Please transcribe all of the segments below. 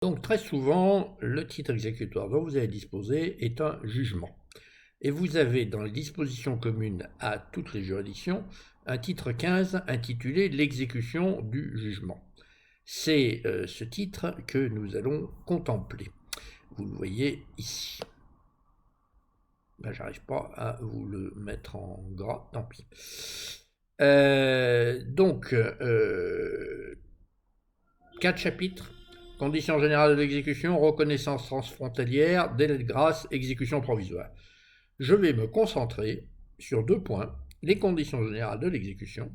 Donc très souvent, le titre exécutoire dont vous allez disposer est un jugement. Et vous avez dans les dispositions communes à toutes les juridictions un titre 15 intitulé l'exécution du jugement. C'est ce titre que nous allons contempler. Vous le voyez ici. Ben, j'arrive pas à vous le mettre en gras, tant pis. Donc, 4 chapitres. Conditions générales de l'exécution, reconnaissance transfrontalière, délai de grâce, exécution provisoire. Je vais me concentrer sur 2 points, les conditions générales de l'exécution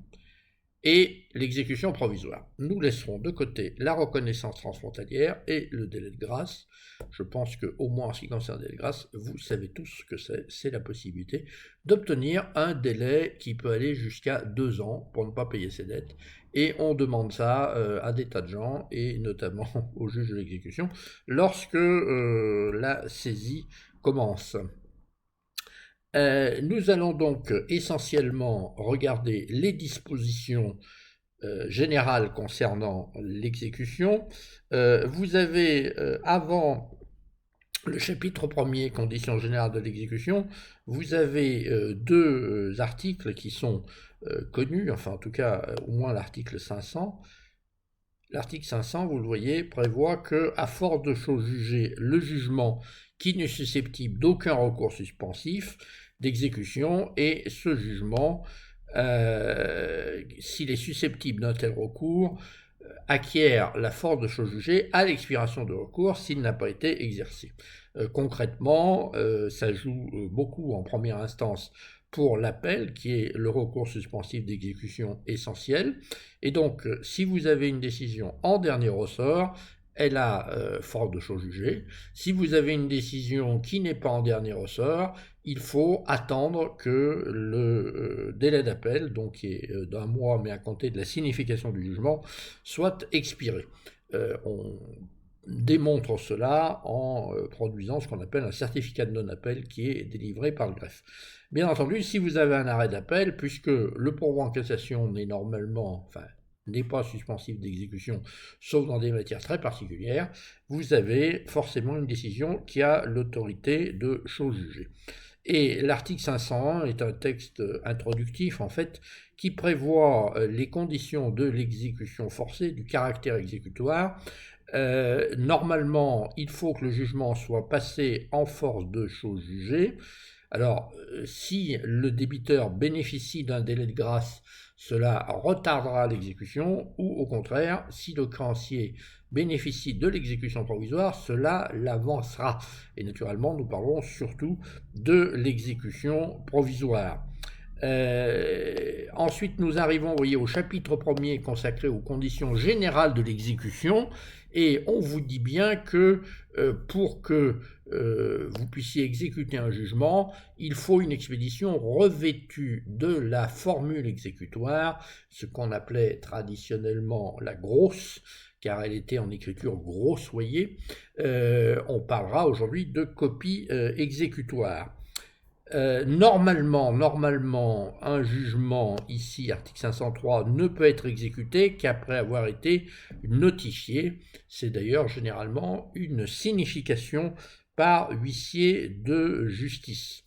et l'exécution provisoire. Nous laisserons de côté la reconnaissance transfrontalière et le délai de grâce. Je pense qu'au moins en ce qui concerne le délai de grâce, vous savez tous ce que c'est. C'est la possibilité d'obtenir un délai qui peut aller jusqu'à 2 ans pour ne pas payer ses dettes. Et on demande ça à des tas de gens, et notamment au juge de l'exécution, lorsque la saisie commence. Nous allons donc essentiellement regarder les dispositions générales concernant l'exécution. Vous avez, avant le chapitre 1er, conditions générales de l'exécution, vous avez deux articles qui sont connus, enfin en tout cas au moins l'article 500. L'article 500, vous le voyez, prévoit que, à force de choses jugées, le jugement qui n'est susceptible d'aucun recours suspensif d'exécution, et ce jugement, s'il est susceptible d'un tel recours, acquiert la force de chose jugée à l'expiration de recours s'il n'a pas été exercé. Concrètement, ça joue beaucoup en première instance pour l'appel, qui est le recours suspensif d'exécution essentiel. Et donc, si vous avez une décision en dernier ressort, elle a force de chose jugée. Si vous avez une décision qui n'est pas en dernier ressort, il faut attendre que le délai d'appel, donc qui est d'1 mois, mais à compter de la signification du jugement, soit expiré. On démontre cela en produisant ce qu'on appelle un certificat de non-appel qui est délivré par le greffe. Bien entendu, si vous avez un arrêt d'appel, puisque le pourvoi en cassation n'est normalement, n'est pas suspensif d'exécution, sauf dans des matières très particulières, vous avez forcément une décision qui a l'autorité de chose jugée. Et l'article 501 est un texte introductif, en fait, qui prévoit les conditions de l'exécution forcée, du caractère exécutoire. Normalement, il faut que le jugement soit passé en force de chose jugée. Alors, si le débiteur bénéficie d'un délai de grâce, cela retardera l'exécution, ou au contraire, si le créancier bénéficie de l'exécution provisoire, cela l'avancera. Et naturellement, nous parlons surtout de l'exécution provisoire. Ensuite, nous arrivons, vous voyez, au chapitre 1er consacré aux conditions générales de l'exécution, et on vous dit bien que pour que vous puissiez exécuter un jugement, il faut une expédition revêtue de la formule exécutoire, ce qu'on appelait traditionnellement la grosse, car elle était en écriture grossoyée. On parlera aujourd'hui de copie exécutoire. Normalement, un jugement, ici, article 503, ne peut être exécuté qu'après avoir été notifié. C'est d'ailleurs généralement une signification par huissier de justice.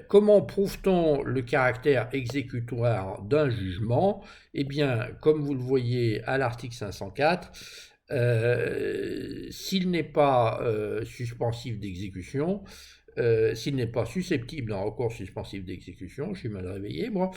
Comment prouve-t-on le caractère exécutoire d'un jugement? Eh bien, comme vous le voyez à l'article 504, s'il n'est pas suspensif d'exécution, s'il n'est pas susceptible d'un recours suspensif d'exécution, je suis mal réveillé moi,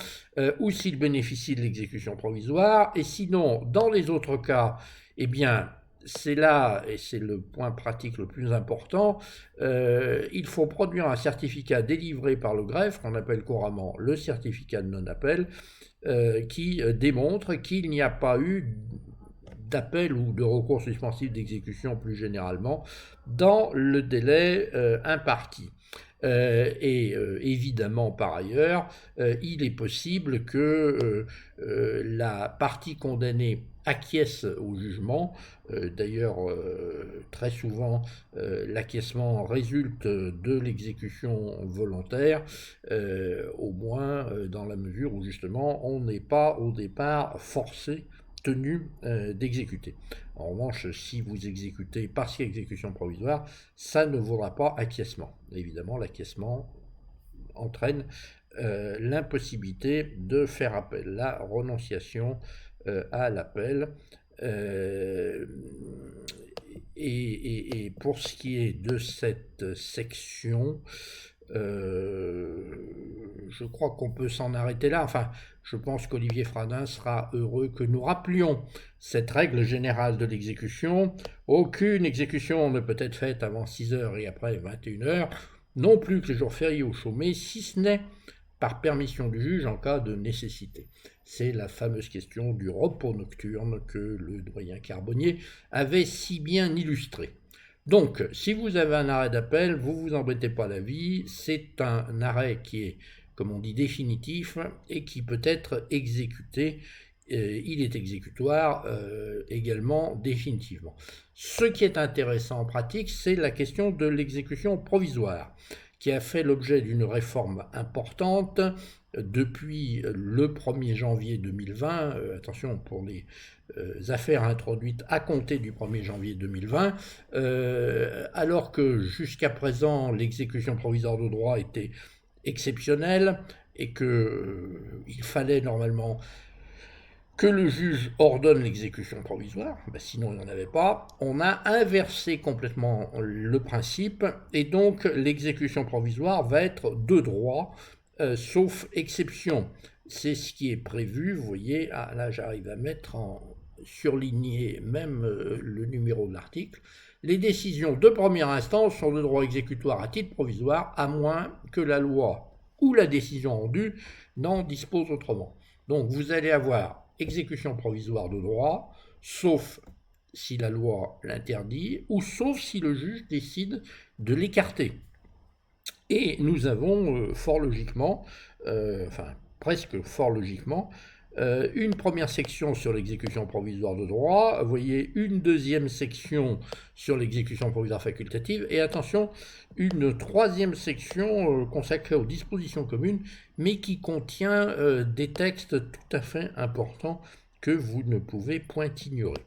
ou s'il bénéficie de l'exécution provisoire, et sinon, dans les autres cas, eh bien, c'est là, et c'est le point pratique le plus important, il faut produire un certificat délivré par le greffe, qu'on appelle couramment le certificat de non-appel, qui démontre qu'il n'y a pas eu d'appel ou de recours suspensif d'exécution plus généralement dans le délai imparti. Et évidemment, par ailleurs, il est possible que la partie condamnée acquiesce au jugement. D'ailleurs, très souvent, l'acquiescement résulte de l'exécution volontaire, au moins dans la mesure où justement on n'est pas au départ forcé tenu d'exécuter. En revanche, si vous exécutez parce qu'il y a exécution provisoire, ça ne vaudra pas acquiescement. Évidemment, l'acquiescement entraîne l'impossibilité de faire appel, la renonciation à l'appel. Et pour ce qui est de cette section, je crois qu'on peut s'en arrêter là. Enfin, je pense qu'Olivier Fradin sera heureux que nous rappelions cette règle générale de l'exécution. Aucune exécution ne peut être faite avant 6 heures et après 21 heures, non plus que les jours fériés ou chômés, si ce n'est par permission du juge en cas de nécessité. C'est la fameuse question du repos nocturne que le doyen Carbonnier avait si bien illustré. Donc, si vous avez un arrêt d'appel, vous vous embêtez pas la vie, c'est un arrêt qui est, comme on dit, définitif et qui peut être exécuté. Il est exécutoire également définitivement. Ce qui est intéressant en pratique, c'est la question de l'exécution provisoire, qui a fait l'objet d'une réforme importante depuis le 1er janvier 2020, attention pour les affaires introduites à compter du 1er janvier 2020, alors que jusqu'à présent l'exécution provisoire de droit était exceptionnelle et qu'il fallait normalement que le juge ordonne l'exécution provisoire, sinon il n'y en avait pas. On a inversé complètement le principe et donc l'exécution provisoire va être de droit, sauf exception. C'est ce qui est prévu, vous voyez, là j'arrive à mettre en surligné même le numéro de l'article. Les décisions de première instance sont de droit exécutoire à titre provisoire, à moins que la loi ou la décision rendue n'en dispose autrement. Donc vous allez avoir exécution provisoire de droit, sauf si la loi l'interdit, ou sauf si le juge décide de l'écarter. Et nous avons fort logiquement, presque fort logiquement, une première section sur l'exécution provisoire de droit, vous voyez une deuxième section sur l'exécution provisoire facultative, et attention, une troisième section consacrée aux dispositions communes, mais qui contient des textes tout à fait importants que vous ne pouvez point ignorer.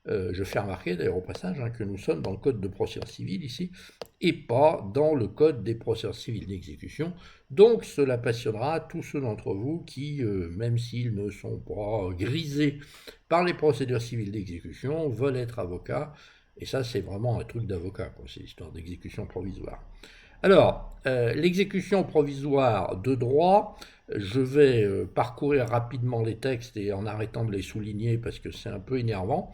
Je fais remarquer d'ailleurs au passage que nous sommes dans le code de procédure civile ici, et pas dans le code des procédures civiles d'exécution. Donc cela passionnera tous ceux d'entre vous qui, même s'ils ne sont pas grisés par les procédures civiles d'exécution, veulent être avocats. Et ça, c'est vraiment un truc d'avocat, c'est l'histoire d'exécution provisoire. Alors, l'exécution provisoire de droit, je vais parcourir rapidement les textes et en arrêtant de les souligner parce que c'est un peu énervant,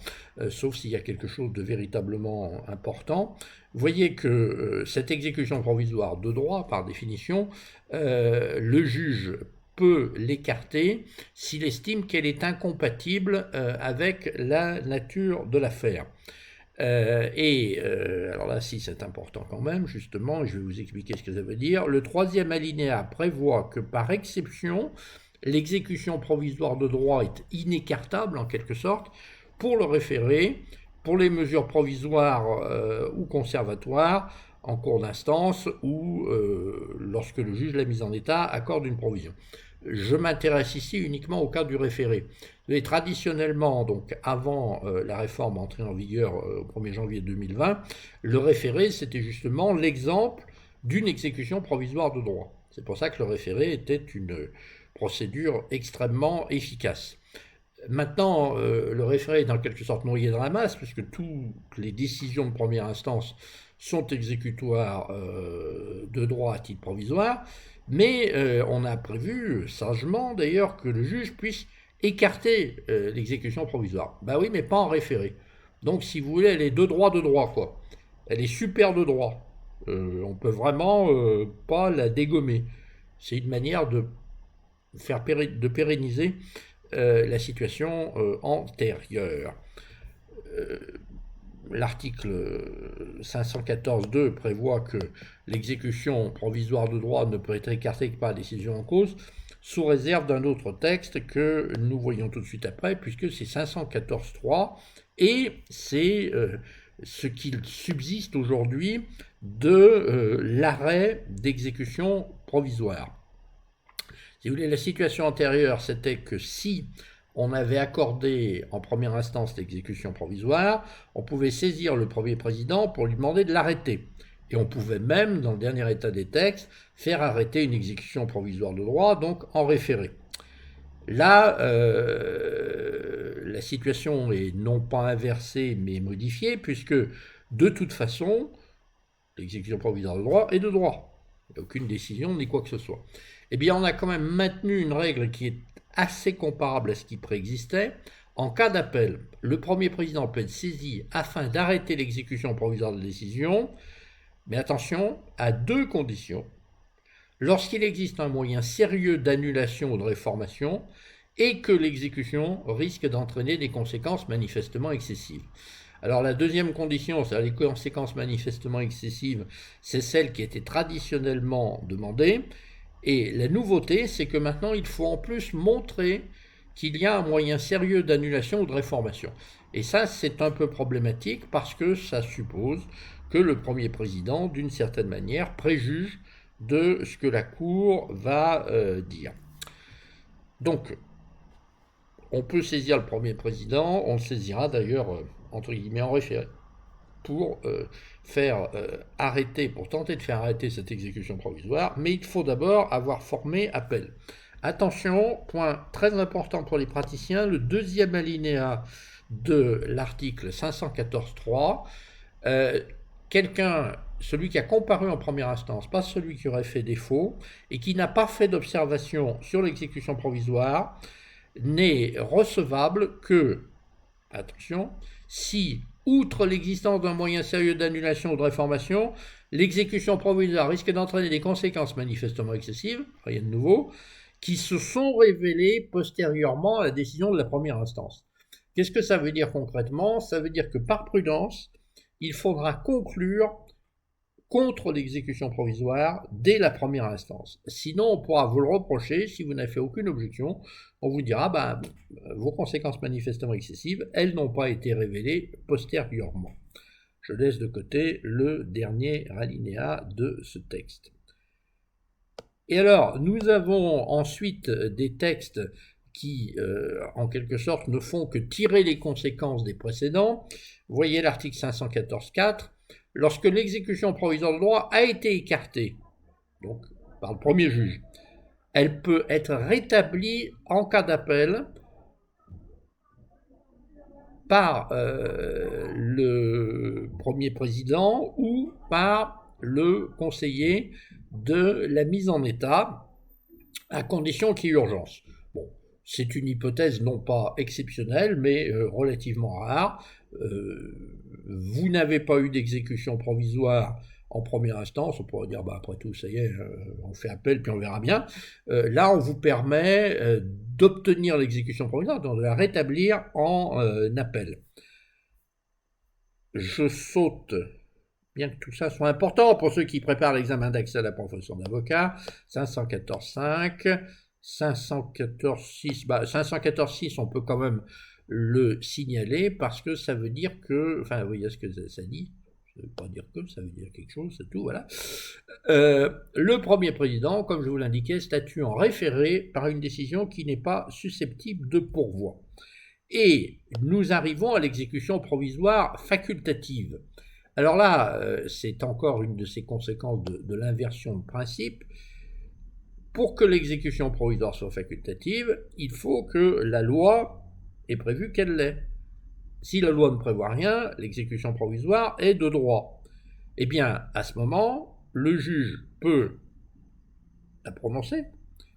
sauf s'il y a quelque chose de véritablement important. Vous voyez que cette exécution provisoire de droit, par définition, le juge peut l'écarter s'il estime qu'elle est incompatible avec la nature de l'affaire. Alors là, si c'est important quand même, justement, je vais vous expliquer ce que ça veut dire. Le troisième alinéa prévoit que par exception, l'exécution provisoire de droit est inécartable en quelque sorte pour le référé, pour les mesures provisoires ou conservatoires en cours d'instance ou lorsque le juge de la mise en état accorde une provision. Je m'intéresse ici uniquement au cas du référé. Et traditionnellement, donc avant la réforme entrée en vigueur au 1er janvier 2020, le référé, c'était justement l'exemple d'une exécution provisoire de droit. C'est pour ça que le référé était une procédure extrêmement efficace. Maintenant, le référé est en quelque sorte noyé dans la masse, puisque toutes les décisions de première instance sont exécutoires de droit à titre provisoire, mais on a prévu, sagement d'ailleurs, que le juge puisse écarter l'exécution provisoire. Ben oui, mais pas en référé. Donc, si vous voulez, elle est de droit, quoi. Elle est super de droit. On peut vraiment pas la dégommer. C'est une manière de pérenniser la situation antérieure. L'article 514.2 prévoit que l'exécution provisoire de droit ne peut être écartée que par la décision en cause, sous réserve d'un autre texte que nous voyons tout de suite après, puisque c'est 514.3, et c'est ce qu'il subsiste aujourd'hui de l'arrêt d'exécution provisoire. Si vous voulez, la situation antérieure, c'était que si on avait accordé en première instance l'exécution provisoire, on pouvait saisir le premier président pour lui demander de l'arrêter. Et on pouvait même, dans le dernier état des textes, faire arrêter une exécution provisoire de droit, donc en référé. Là, la situation est non pas inversée, mais modifiée, puisque de toute façon, l'exécution provisoire de droit est de droit. Il n'y a aucune décision ni quoi que ce soit. Eh bien, on a quand même maintenu une règle qui est assez comparable à ce qui préexistait. En cas d'appel, le premier président peut être saisi afin d'arrêter l'exécution provisoire de décision, mais attention, à 2 conditions. Lorsqu'il existe un moyen sérieux d'annulation ou de réformation et que l'exécution risque d'entraîner des conséquences manifestement excessives. Alors la deuxième condition, c'est-à-dire les conséquences manifestement excessives, c'est celle qui était traditionnellement demandée. Et la nouveauté, c'est que maintenant, il faut en plus montrer qu'il y a un moyen sérieux d'annulation ou de réformation. Et ça, c'est un peu problématique parce que ça suppose que le premier président, d'une certaine manière, préjuge de ce que la Cour va dire. Donc, on peut saisir le premier président, on le saisira d'ailleurs, entre guillemets, en référé, pour faire arrêter, pour tenter de faire arrêter cette exécution provisoire, mais il faut d'abord avoir formé appel. Attention, point très important pour les praticiens, le deuxième alinéa de l'article 514.3, celui qui a comparu en première instance, pas celui qui aurait fait défaut, et qui n'a pas fait d'observation sur l'exécution provisoire, n'est recevable que, attention, si, outre l'existence d'un moyen sérieux d'annulation ou de réformation, l'exécution provisoire risque d'entraîner des conséquences manifestement excessives, rien de nouveau, qui se sont révélées postérieurement à la décision de la première instance. Qu'est-ce que ça veut dire concrètement? Ça veut dire que par prudence, il faudra conclure contre l'exécution provisoire dès la première instance. Sinon, on pourra vous le reprocher si vous n'avez fait aucune objection. On vous dira, vos conséquences manifestement excessives, elles n'ont pas été révélées postérieurement. Je laisse de côté le dernier alinéa de ce texte. Et alors, nous avons ensuite des textes qui, en quelque sorte, ne font que tirer les conséquences des précédents. Vous voyez l'article 514.4. Lorsque l'exécution provisoire de droit a été écartée, donc par le premier juge, elle peut être rétablie en cas d'appel par le premier président ou par le conseiller de la mise en état, à condition qu'il y ait urgence. Bon, c'est une hypothèse non pas exceptionnelle, mais relativement rare. Vous n'avez pas eu d'exécution provisoire en première instance, on pourrait dire, après tout, ça y est, on fait appel, puis on verra bien. Là, on vous permet d'obtenir l'exécution provisoire, donc de la rétablir en appel. Je saute, bien que tout ça soit important pour ceux qui préparent l'examen d'accès à la profession d'avocat, 514.5, 514.6, 514.6, on peut quand même le signaler parce que ça veut dire que, enfin, vous voyez ce que ça dit, ça ne veut pas dire que, ça veut dire quelque chose, c'est tout, voilà. Le premier président, comme je vous l'indiquais, statue en référé par une décision qui n'est pas susceptible de pourvoi. Et nous arrivons à l'exécution provisoire facultative. Alors là, c'est encore une de ces conséquences de l'inversion de principe. Pour que l'exécution provisoire soit facultative, il faut que la loi ait prévu qu'elle l'est. Si la loi ne prévoit rien, l'exécution provisoire est de droit. Eh bien, à ce moment, le juge peut la prononcer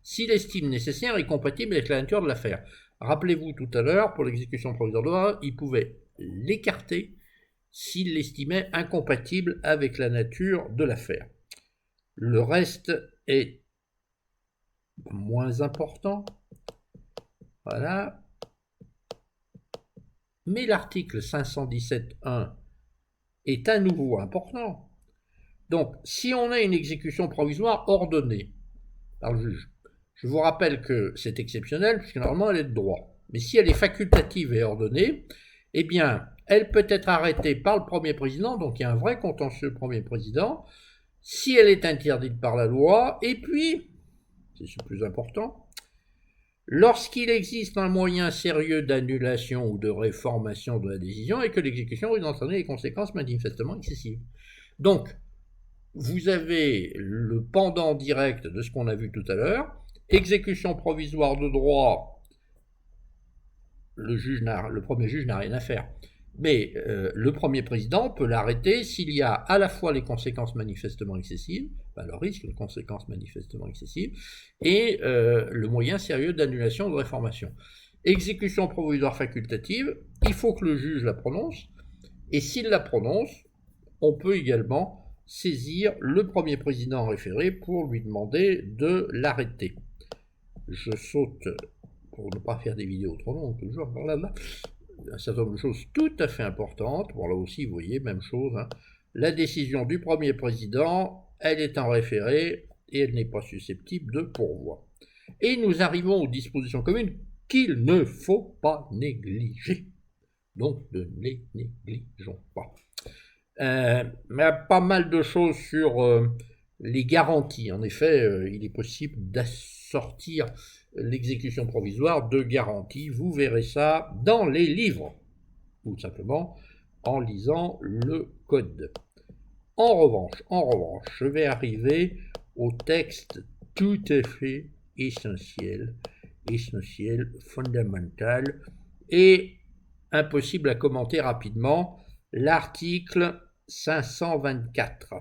s'il estime nécessaire et compatible avec la nature de l'affaire. Rappelez-vous tout à l'heure, pour l'exécution provisoire de droit, il pouvait l'écarter s'il l'estimait incompatible avec la nature de l'affaire. Le reste est moins important. Voilà. Mais l'article 517.1 est à nouveau important. Donc, si on a une exécution provisoire ordonnée par le juge, je vous rappelle que c'est exceptionnel, puisque normalement elle est de droit. Mais si elle est facultative et ordonnée, eh bien, elle peut être arrêtée par le premier président, donc il y a un vrai contentieux premier président, si elle est interdite par la loi, et puis, c'est ce plus important, lorsqu'il existe un moyen sérieux d'annulation ou de réformation de la décision et que l'exécution est entraîner des conséquences manifestement excessives. Donc, vous avez le pendant direct de ce qu'on a vu tout à l'heure, exécution provisoire de droit, le premier juge n'a rien à faire. Mais le premier président peut l'arrêter s'il y a à la fois les conséquences manifestement excessives, le risque de conséquences manifestement excessives, et le moyen sérieux d'annulation ou de réformation. Exécution provisoire facultative, il faut que le juge la prononce, et s'il la prononce, on peut également saisir le premier président en référé pour lui demander de l'arrêter. Je saute, pour ne pas faire des vidéos trop longues, toujours par là, un certain nombre de choses tout à fait importantes. Bon, là aussi, vous voyez, même chose. La décision du premier président, elle est en référé et elle n'est pas susceptible de pourvoi. Et nous arrivons aux dispositions communes qu'il ne faut pas négliger. Donc, ne les négligeons pas. Mais il y a pas mal de choses sur les garanties. En effet, il est possible d'assortir l'exécution provisoire de garanties. Vous verrez ça dans les livres, ou simplement en lisant le code. En revanche, je vais arriver au texte tout à fait essentiel, fondamental, et impossible à commenter rapidement, l'article 524.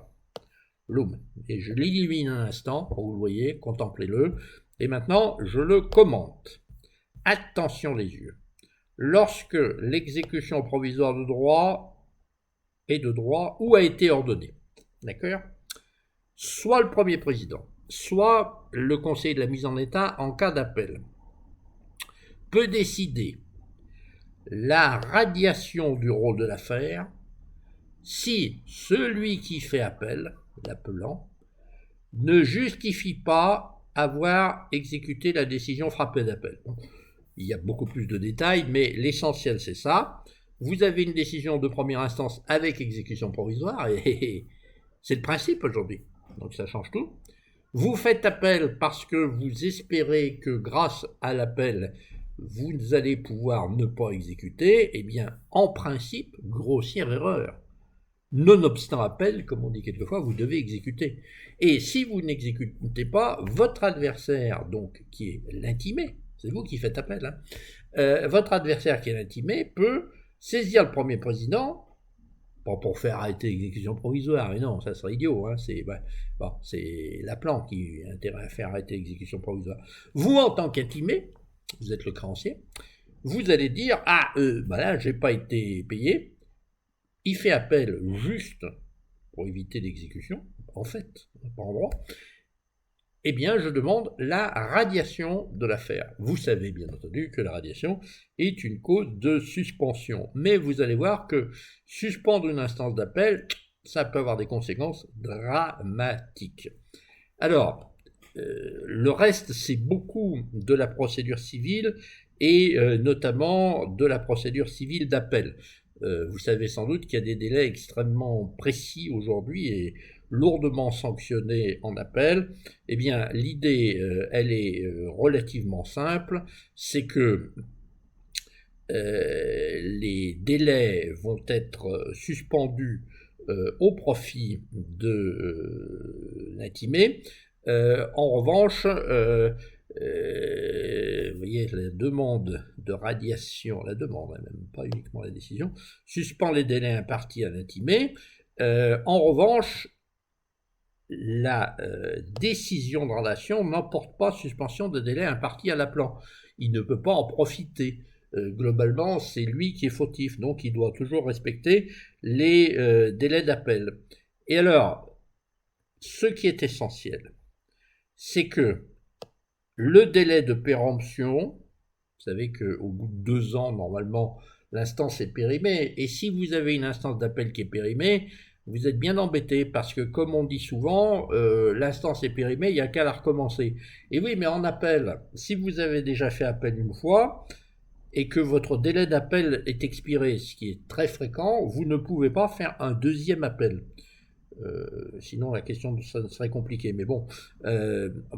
Loom. Et je l'élimine un instant, pour que vous le voyez, contemplez-le. Et maintenant, je le commente. Attention les yeux. Lorsque l'exécution provisoire de droit est de droit ou a été ordonnée, d'accord, soit le premier président, soit le conseiller de la mise en état en cas d'appel, peut décider la radiation du rôle de l'affaire si celui qui fait appel, l'appelant, ne justifie pas avoir exécuté la décision frappée d'appel. Il y a beaucoup plus de détails, mais l'essentiel c'est ça. Vous avez une décision de première instance avec exécution provisoire, et c'est le principe aujourd'hui, donc ça change tout. Vous faites appel parce que vous espérez que grâce à l'appel, vous allez pouvoir ne pas exécuter, eh bien, en principe, grossière erreur. Nonobstant appel, comme on dit quelquefois, vous devez exécuter. Et si vous n'exécutez pas, votre adversaire, donc qui est l'intimé, c'est vous qui faites appel, votre adversaire qui est l'intimé peut saisir le premier président, pas pour faire arrêter l'exécution provisoire, mais non, ça serait idiot, c'est l'appelant qui a intérêt à faire arrêter l'exécution provisoire. Vous, en tant qu'intimé, vous êtes le créancier, vous allez dire, là, j'ai pas été payé, il fait appel juste pour éviter l'exécution, en fait, pas en droit, eh bien, je demande la radiation de l'affaire. Vous savez bien entendu que la radiation est une cause de suspension, mais vous allez voir que suspendre une instance d'appel, ça peut avoir des conséquences dramatiques. Alors, le reste, c'est beaucoup de la procédure civile et notamment de la procédure civile d'appel. Vous savez sans doute qu'il y a des délais extrêmement précis aujourd'hui et lourdement sanctionnés en appel. Eh bien, l'idée, elle est relativement simple, c'est que les délais vont être suspendus au profit de l'intimé. En revanche, vous voyez, la demande de radiation, même pas uniquement la décision, suspend les délais impartis à l'intimé. En revanche, la décision de radiation n'emporte pas suspension de délai impartis à l'appelant. Il ne peut pas en profiter. Globalement, c'est lui qui est fautif, donc il doit toujours respecter les délais d'appel. Et alors, ce qui est essentiel, c'est que le délai de péremption, vous savez qu'au bout de 2 ans, normalement, l'instance est périmée, et si vous avez une instance d'appel qui est périmée, vous êtes bien embêté, parce que comme on dit souvent, l'instance est périmée, il n'y a qu'à la recommencer. Et oui, mais en appel, si vous avez déjà fait appel une fois, et que votre délai d'appel est expiré, ce qui est très fréquent, vous ne pouvez pas faire un deuxième appel. sinon la question ça serait compliquée. Mais bon,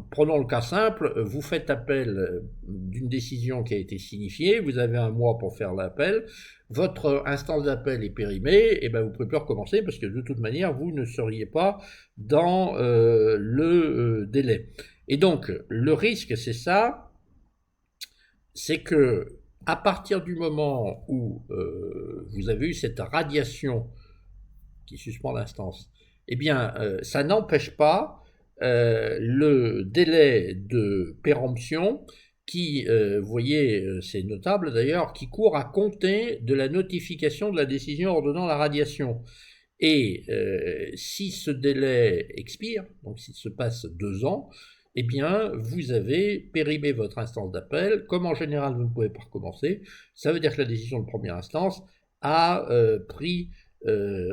prenons le cas simple, vous faites appel d'une décision qui a été signifiée, vous avez un mois pour faire l'appel, votre instance d'appel est périmée, et ben vous ne pouvez plus recommencer parce que de toute manière, vous ne seriez pas dans le délai. Et donc, le risque, c'est ça, c'est que à partir du moment où vous avez eu cette radiation qui suspend l'instance, eh bien, ça n'empêche pas le délai de péremption qui, vous voyez, c'est notable d'ailleurs, qui court à compter de la notification de la décision ordonnant la radiation. Et si ce délai expire, donc s'il se passe 2 ans, eh bien, vous avez périmé votre instance d'appel. Comme en général, vous ne pouvez pas recommencer, ça veut dire que la décision de première instance a pris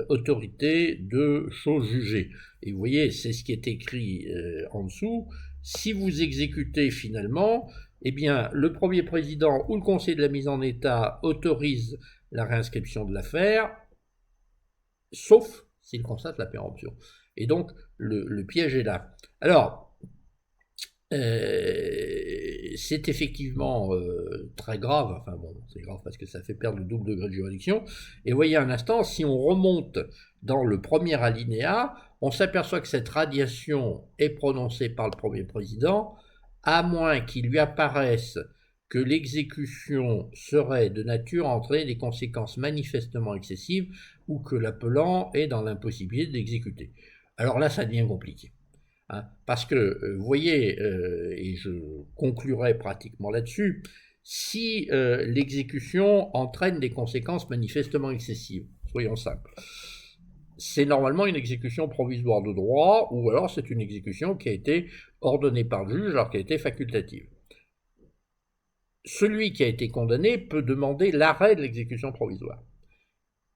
autorité de chose jugée. Et vous voyez, c'est ce qui est écrit en dessous. Si vous exécutez finalement, eh bien, le premier président ou le conseil de la mise en état autorise la réinscription de l'affaire, sauf s'il constate la péremption. Et donc, le piège est là. Alors, c'est effectivement très grave, enfin bon, c'est grave parce que ça fait perdre le double degré de juridiction, et voyez un instant, si on remonte dans le premier alinéa, on s'aperçoit que cette radiation est prononcée par le premier président, à moins qu'il lui apparaisse que l'exécution serait de nature à entraîner des conséquences manifestement excessives ou que l'appelant est dans l'impossibilité d'exécuter. Alors là, ça devient compliqué. Hein, parce que, vous voyez, et je conclurai pratiquement là-dessus, si l'exécution entraîne des conséquences manifestement excessives, soyons simples, c'est normalement une exécution provisoire de droit, ou alors c'est une exécution qui a été ordonnée par le juge alors qu'elle était facultative. Celui qui a été condamné peut demander l'arrêt de l'exécution provisoire.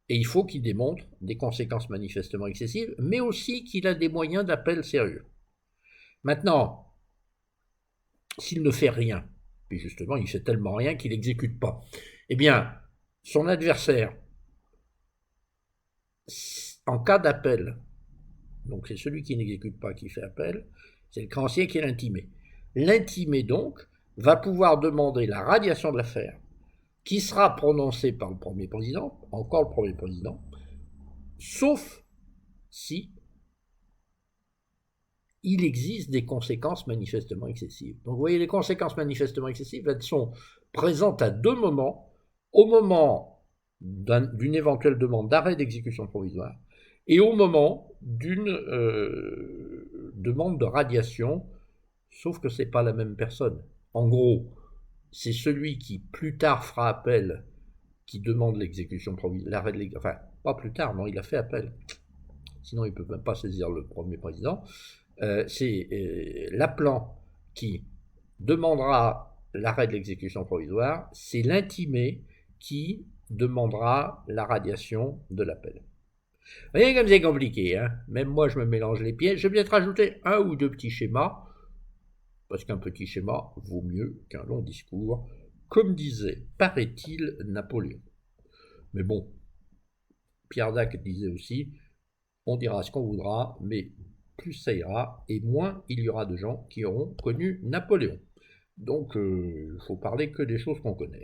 Et il faut qu'il démontre des conséquences manifestement excessives, mais aussi qu'il a des moyens d'appel sérieux. Maintenant, s'il ne fait rien, puis justement il fait tellement rien qu'il n'exécute pas, eh bien, son adversaire, en cas d'appel, donc c'est celui qui n'exécute pas qui fait appel, c'est le créancier qui est l'intimé. L'intimé donc va pouvoir demander la radiation de l'affaire, qui sera prononcée par le premier président, encore le premier président, sauf si il existe des conséquences manifestement excessives. Donc vous voyez, les conséquences manifestement excessives, elles sont présentes à 2 moments, au moment d'une éventuelle demande d'arrêt d'exécution provisoire et au moment d'une demande de radiation, sauf que ce n'est pas la même personne. En gros, c'est celui qui plus tard fera appel qui demande l'exécution provisoire, l'arrêt de l'exécution, enfin, pas plus tard, non, il a fait appel. Sinon, il ne peut même pas saisir le premier président. C'est l'appelant qui demandera l'arrêt de l'exécution provisoire, c'est l'intimé qui demandera la radiation de l'appel. Vous voyez comme c'est compliqué, hein? Même moi je me mélange les pieds. Je vais peut-être rajouter 1 ou 2 petits schémas, parce qu'un petit schéma vaut mieux qu'un long discours, comme disait, paraît-il, Napoléon. Mais bon, Pierre Dac disait aussi, on dira ce qu'on voudra, mais plus ça ira, et moins il y aura de gens qui auront connu Napoléon. Donc, il ne faut parler que des choses qu'on connaît.